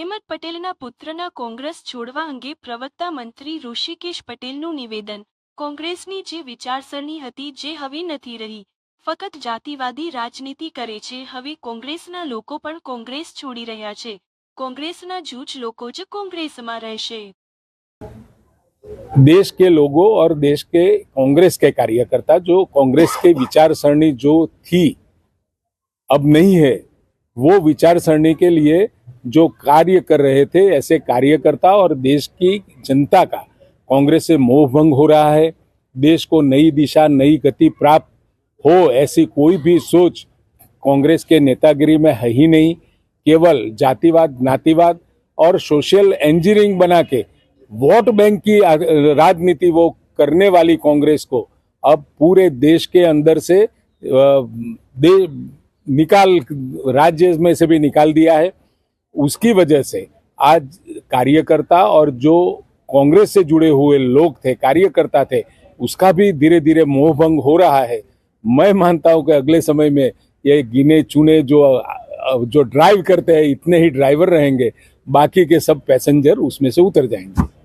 અહેમદ પટેલના પુત્રના કોંગ્રેસ છોડવા અંગે પ્રવક્તા મંત્રી ઋષિકેશ પટેલનું નિવેદન। કોંગ્રેસની જે વિચારસરણી હતી જે હવે નથી રહી, ફક્ત જાતિવાદી રાજનીતિ કરે છે। હવે કોંગ્રેસના લોકો પણ કોંગ્રેસ છોડી રહ્યા છે। કોંગ્રેસના જૂજ લોકો જ કોંગ્રેસમાં રહેશે। देश के लोगों और देश के कांग्रेस के कार्यकर्ता जो कांग्रेस के विचार सरणी जो थी अब नहीं है, वो विचार सरणी के लिए जो कार्य कर रहे थे, ऐसे कार्यकर्ता और देश की जनता का कांग्रेस से मोह भंग हो रहा है। देश को नई दिशा नई गति प्राप्त हो ऐसी कोई भी सोच कांग्रेस के नेतागिरी में है ही नहीं। केवल जातिवाद, ज्ञातिवाद और सोशल इंजीनियरिंग बना के वोट बैंक की राजनीति वो करने वाली कांग्रेस को अब पूरे देश के अंदर से राज्य में से भी निकाल दिया है। उसकी वजह से आज कार्यकर्ता और जो कांग्रेस से जुड़े हुए लोग थे, कार्यकर्ता थे, उसका भी धीरे धीरे मोह भंग हो रहा है। मैं मानता हूं कि अगले समय में ये गिने चुने जो ड्राइव करते हैं इतने ही ड्राइवर रहेंगे, बाकी के सब पैसेंजर उसमें से उतर जाएंगे।